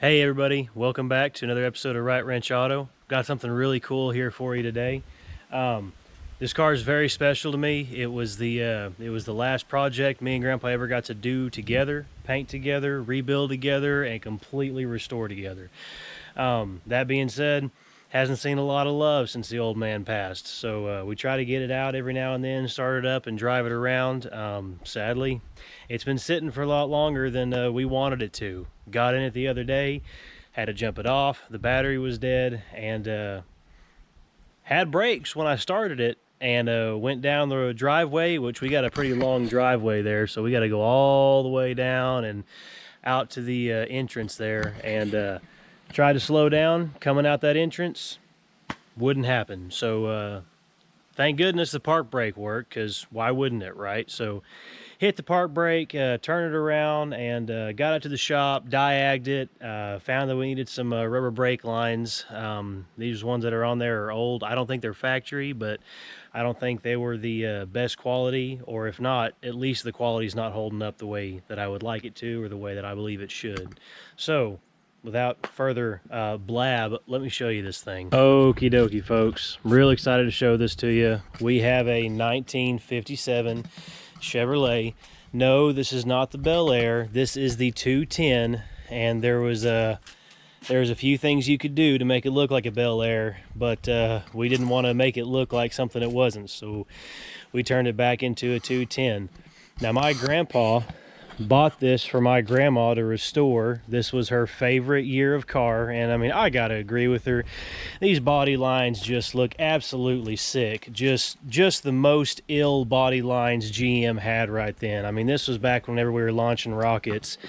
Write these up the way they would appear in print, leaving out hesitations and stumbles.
Hey everybody, welcome back to another episode of Right Wrench Auto. Got something really cool here for you today. This car is very special to me. It was the last project me and Grandpa ever got to do together, paint together, rebuild together, and completely restore together. That being said, hasn't seen a lot of love since the old man passed. So we try to get it out every now and then, start it up and drive it around. Sadly, it's been sitting for a lot longer than we wanted it to. Got in it the other day, had to jump it off. The battery was dead, and had brakes when I started it, and went down the driveway, which we got a pretty long driveway there, so we got to go all the way down and out to the entrance there, and tried to slow down coming out that entrance. Wouldn't happen. So thank goodness the park brake worked, because why wouldn't it, right? So hit the park brake, turned it around, and got it to the shop, diagged it, found that we needed some rubber brake lines. These ones that are on there are old. I don't think they're factory, but I don't think they were the best quality, or if not, at least the quality's not holding up the way that I would like it to, or the way that I believe it should. So without further blab, let me show you this thing. Okie dokie, folks. I'm real excited to show this to you. We have a 1957 Chevrolet. No, this is not the Bel Air. This is the 210, and there was a few things you could do to make it look like a Bel Air, but we didn't want to make it look like something it wasn't, so we turned it back into a 210. Now, my grandpa bought this for my grandma to restore. This was her favorite year of car, and I mean, I gotta agree with her. These body lines just look absolutely sick. Just the most ill body lines GM had right then. I mean, this was back whenever we were launching rockets.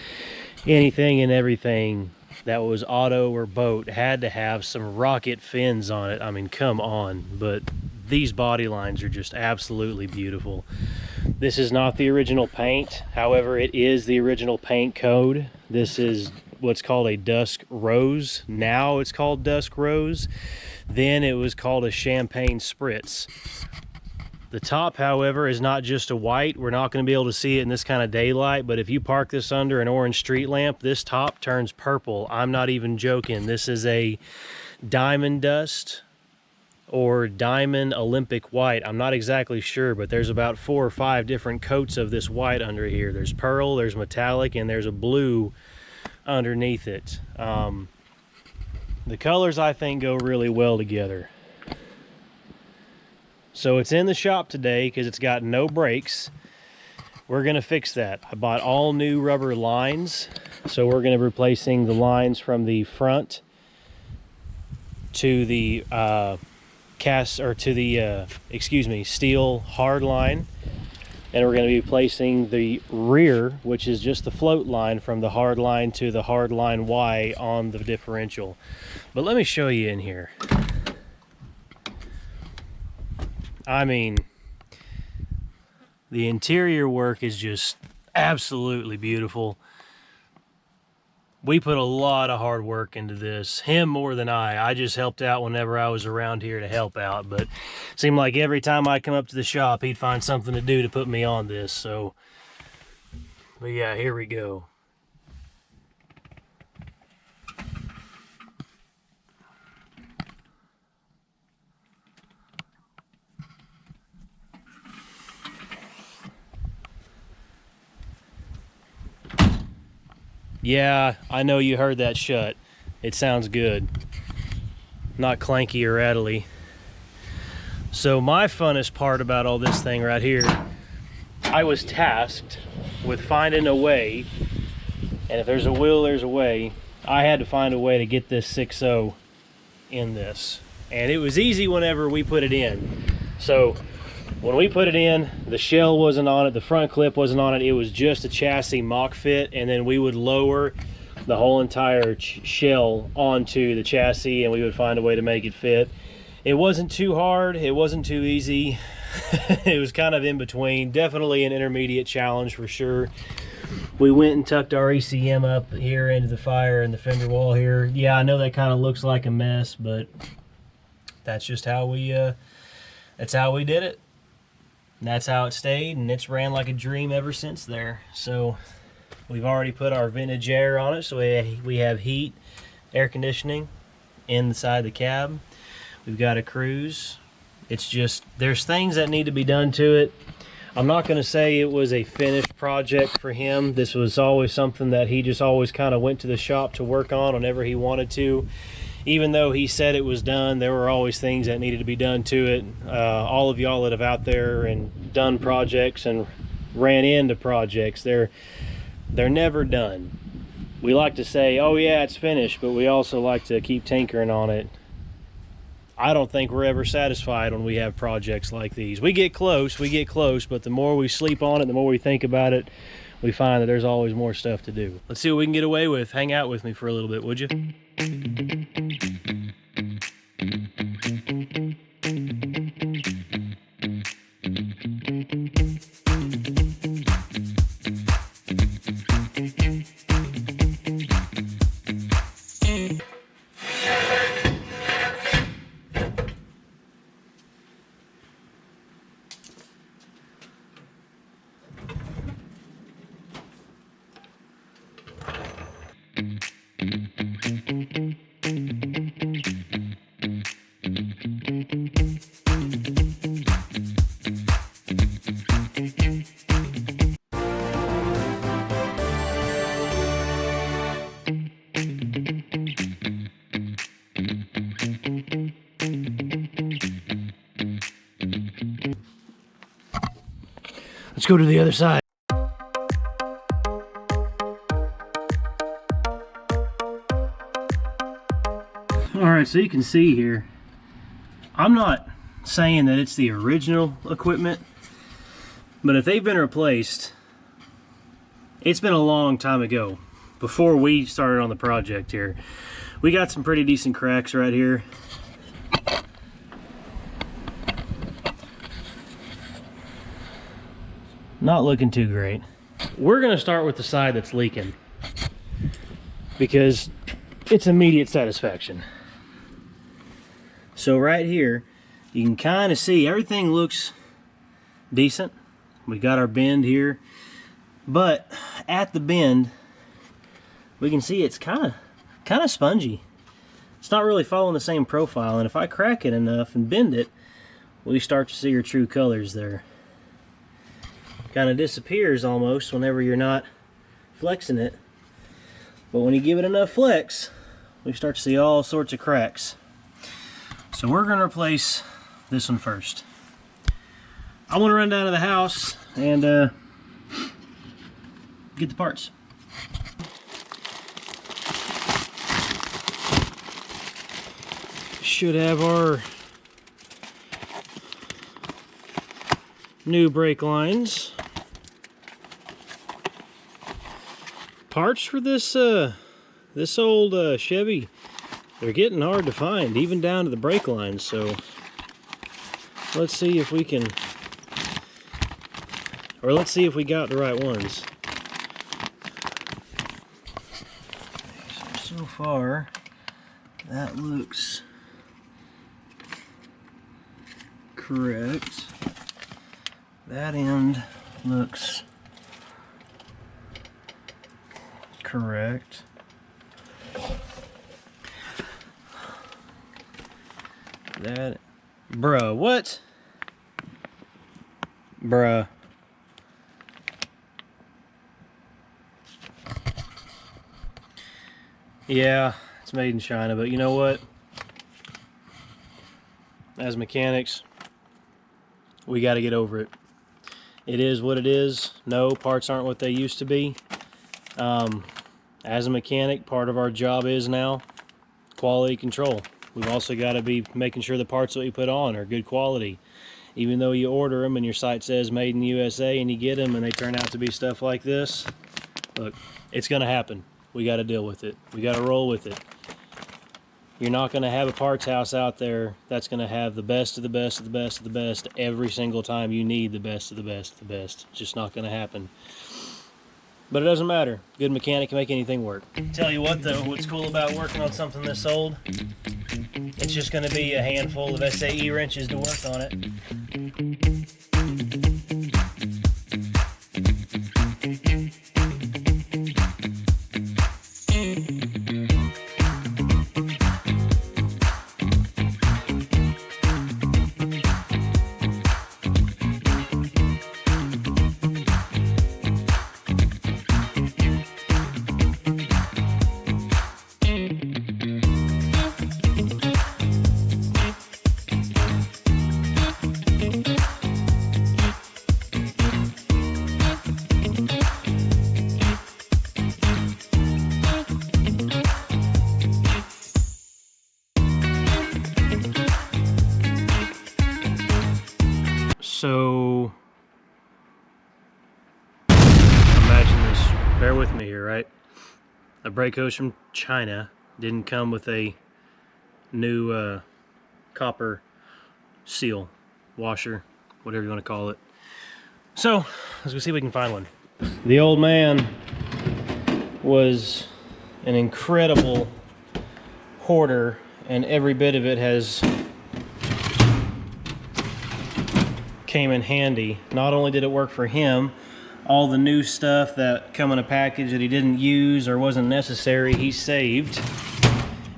Anything and everything that was auto or boat had to have some rocket fins on it. I mean, come on. But these body lines are just absolutely beautiful. This is not the original paint. However, it is the original paint code. This is what's called a dusk rose. Now it's called dusk rose. Then it was called a champagne spritz. The top, however, is not just a white. We're not going to be able to see it in this kind of daylight, but if you park this under an orange street lamp, this top turns purple. I'm not even joking. This is a diamond dust or diamond Olympic white. I'm not exactly sure, but there's about 4 or 5 different coats of this white under here. There's pearl, there's metallic, and there's a blue underneath it. The colors, I think, go really well together. So it's in the shop today because it's got no brakes. We're going to fix that. I bought all new rubber lines, so we're going to be replacing the lines from the front to the steel hard line, and we're going to be replacing the rear, which is just the float line, from the hard line to the hard line Y on the differential. But let me show you in here. I mean, the interior work is just absolutely beautiful. We put a lot of hard work into this. Him more than I just helped out whenever I was around here to help out, but it seemed like every time I come up to the shop, he'd find something to do to put me on this. So, but yeah, here we go. Yeah, I know you heard that shut. It sounds good. Not clanky or rattly. So my funnest part about all this thing right here, I was tasked with finding a way, and if there's a will, there's a way. I had to find a way to get this 6.0 in this. And it was easy whenever we put it in. So when we put it in, the shell wasn't on it, the front clip wasn't on it, it was just a chassis mock fit, and then we would lower the whole entire shell onto the chassis, and we would find a way to make it fit. It wasn't too hard, it wasn't too easy. It was kind of in between. Definitely an intermediate challenge for sure. We went and tucked our ECM up here into the fire and the fender wall here. Yeah, I know that kind of looks like a mess, but that's just how we did it. And that's how it stayed, and it's ran like a dream ever since there. So We've already put our vintage air on it, so we have heat, air conditioning inside the cab. We've got a cruise. It's just, there's things that need to be done to it. I'm not going to say it was a finished project for him. This was always something that he just always kind of went to the shop to work on whenever he wanted to. Even though he said it was done, there were always things that needed to be done to it. All of y'all that have out there and done projects and ran into projects, they're never done. We like to say, oh yeah, it's finished, but we also like to keep tinkering on it. I don't think we're ever satisfied when we have projects like these. We get close, but the more we sleep on it, the more we think about it, we find that there's always more stuff to do. Let's see what we can get away with. Hang out with me for a little bit, would you? Let's go to the other side. All right, so you can see here, I'm not saying that it's the original equipment, but if they've been replaced, it's been a long time ago, before we started on the project here. We got some pretty decent cracks right here. Not looking too great. We're gonna start with the side that's leaking because it's immediate satisfaction. So right here, you can kind of see everything looks decent. We got our bend here, but at the bend, we can see it's kind of spongy. It's not really following the same profile, and if I crack it enough and bend it, we start to see your true colors there. Kind of disappears almost whenever you're not flexing it, but when you give it enough flex, we start to see all sorts of cracks. So we're going to replace this one first. I want to run down to the house and get the parts. Should have our new brake lines. Parts for this this old Chevy, they're getting hard to find, even down to the brake lines. So let's see if we can, or let's see if we got the right ones. So far, that looks correct. That end looks correct. That, bruh, what? Bruh. Yeah, it's made in China, but you know what? As mechanics, we got to get over it. It is what it is. No, parts aren't what they used to be. As a mechanic, part of our job is now quality control. We've also got to be making sure the parts that we put on are good quality. Even though you order them and your site says made in the USA and you get them and they turn out to be stuff like this, look, it's going to happen. We got to deal with it. We got to roll with it. You're not going to have a parts house out there that's going to have the best of the best of the best of the best every single time you need the best of the best of the best. It's just not going to happen. But it doesn't matter. Good mechanic can make anything work. Tell you what though, what's cool about working on something this old, it's just going to be a handful of SAE wrenches to work on it. So imagine this, bear with me here, right? A brake hose from China didn't come with a new copper seal, washer, whatever you want to call it. So let's go see if we can find one. The old man was an incredible hoarder, and every bit of it has came in handy. Not only did it work for him, all the new stuff that come in a package that he didn't use or wasn't necessary, he saved.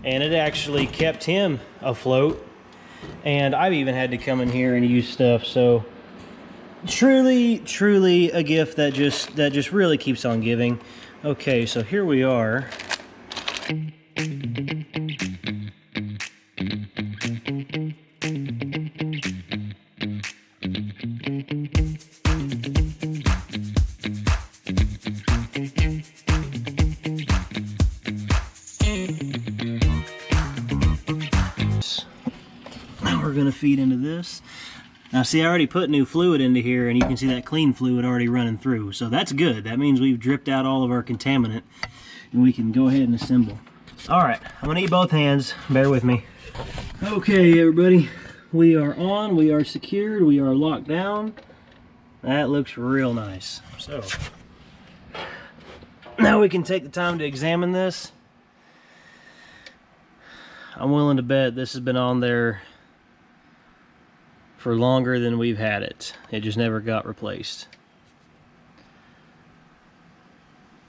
And it actually kept him afloat. And I've even had to come in here and use stuff. So truly, truly a gift that just really keeps on giving. Okay, so here we are. Now we're gonna feed into this. Now see, I already put new fluid into here, and you can see that clean fluid already running through. So that's good. That means we've dripped out all of our contaminant, and we can go ahead and assemble. All right, I'm gonna need both hands. Bear with me. Okay, everybody, we are on, we are secured, we are locked down. That looks real nice. So now we can take the time to examine this. I'm willing to bet this has been on there for longer than we've had it. It just never got replaced.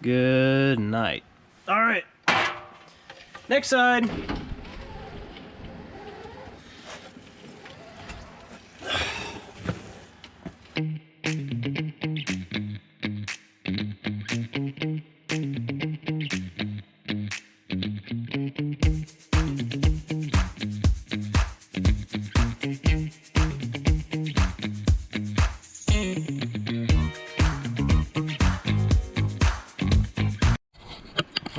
Good night. All right, next side.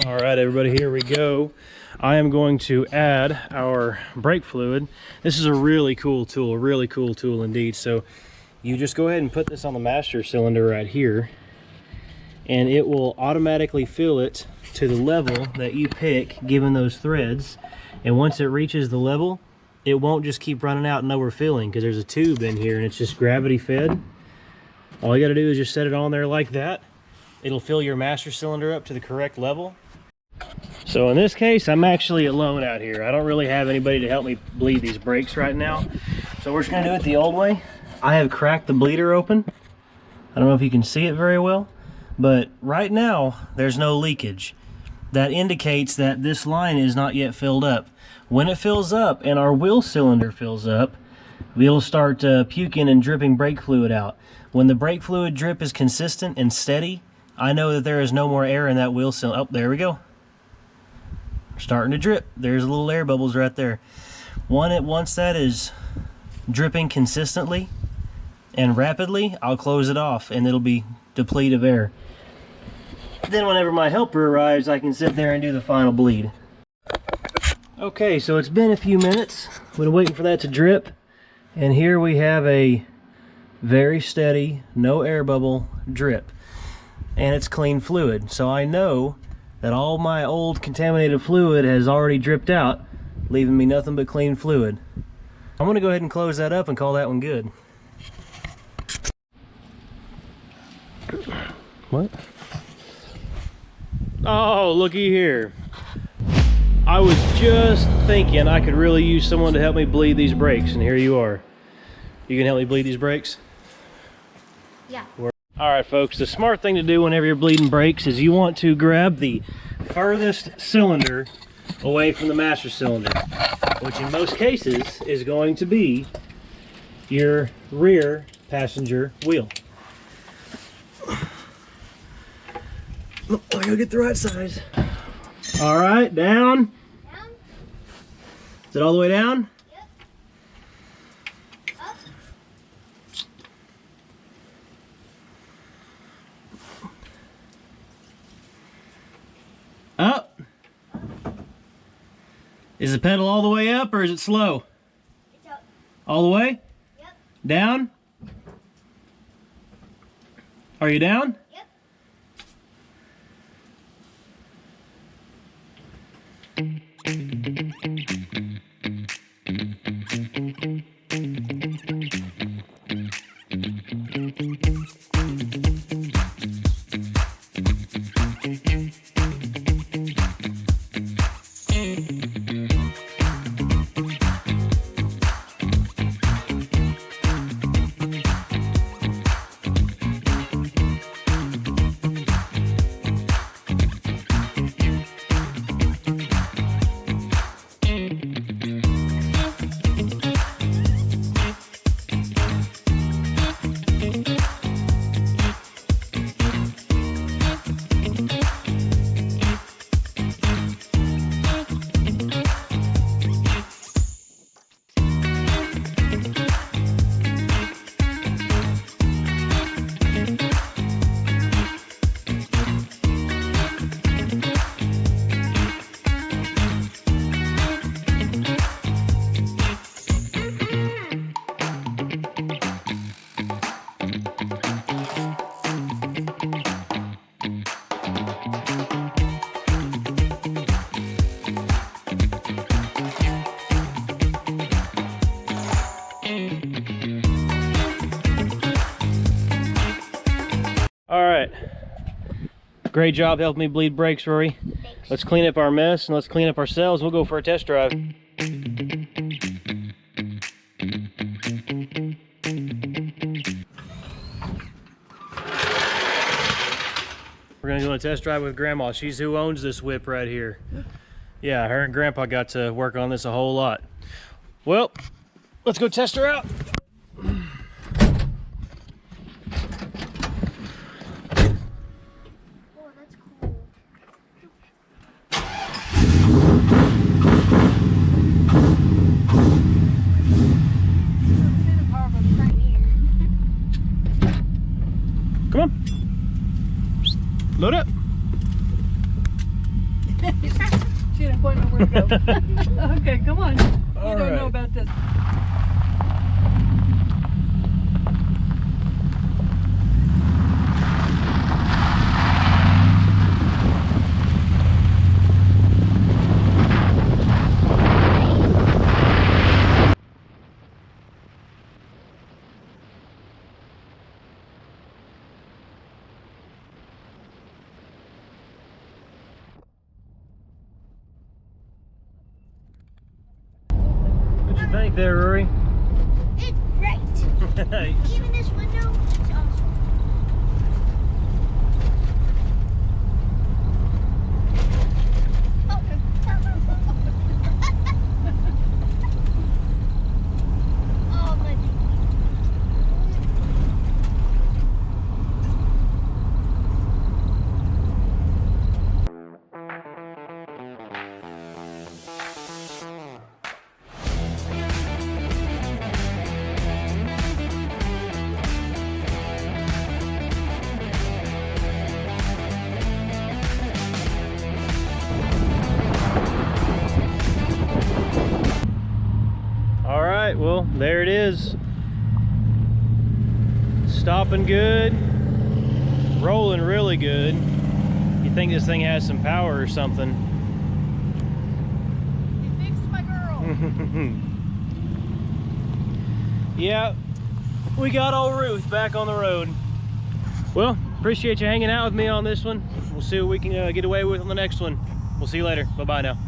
All right, everybody, here we go. I am going to add our brake fluid. This is a really cool tool indeed. So you just go ahead and put this on the master cylinder right here, and it will automatically fill it to the level that you pick given those threads. And once it reaches the level, it won't just keep running out and no refilling, because there's a tube in here and it's just gravity fed. All you got to do is just set it on there like that. It'll fill your master cylinder up to the correct level. So in this case, I'm actually alone out here. I don't really have anybody to help me bleed these brakes right now. So we're just gonna do it the old way. I have cracked the bleeder open. I don't know if you can see it very well, but right now there's no leakage. That indicates that this line is not yet filled up. When it fills up and our wheel cylinder fills up, we'll start puking and dripping brake fluid out. When the brake fluid drip is consistent and steady, I know that there is no more air in that wheel cylinder. Oh, there we go. Starting to drip. There's little air bubbles right there. Once that is dripping consistently and rapidly, I'll close it off and it'll be depleted of air. Then whenever my helper arrives, I can sit there and do the final bleed. Okay, so it's been a few minutes. We've been waiting for that to drip, and here we have a very steady, no air bubble drip, and it's clean fluid. So I know that all my old contaminated fluid has already dripped out, leaving me nothing but clean fluid. I'm gonna go ahead and close that up and call that one good. What? Oh, looky here. I was just thinking I could really use someone to help me bleed these brakes, and here you are. You can help me bleed these brakes? Yeah. All right, folks, the smart thing to do whenever you're bleeding brakes is you want to grab the furthest cylinder away from the master cylinder, which in most cases is going to be your rear passenger wheel. Oh, I gotta get the right size. All right, down. Down. Is it all the way down? Yep. Up. Up. Is the pedal all the way up or is it slow? It's up. All the way? Yep. Down? Are you down? Yep. All right. Great job helping me bleed brakes, Rory. Thanks. Let's clean up our mess and let's clean up ourselves. We'll go for a test drive. We're gonna go on a test drive with Grandma. She's who owns this whip right here. Yeah, her and Grandpa got to work on this a whole lot. Well, let's go test her out. Oh, that's cool. Come on. Load up. She didn't quite know where to go. Okay, come on. All You don't right. know about this. What'd you think there, Rory? It's great. Even this window, it's awesome. Oh, my. All right, well, there it is. Stopping good, rolling really good. You think this thing has some power or something. You fixed my girl. Yeah, we got old Ruth back on the road. Well, appreciate you hanging out with me on this one. We'll see what we can get away with on the next one. We'll see you later. Bye-bye now.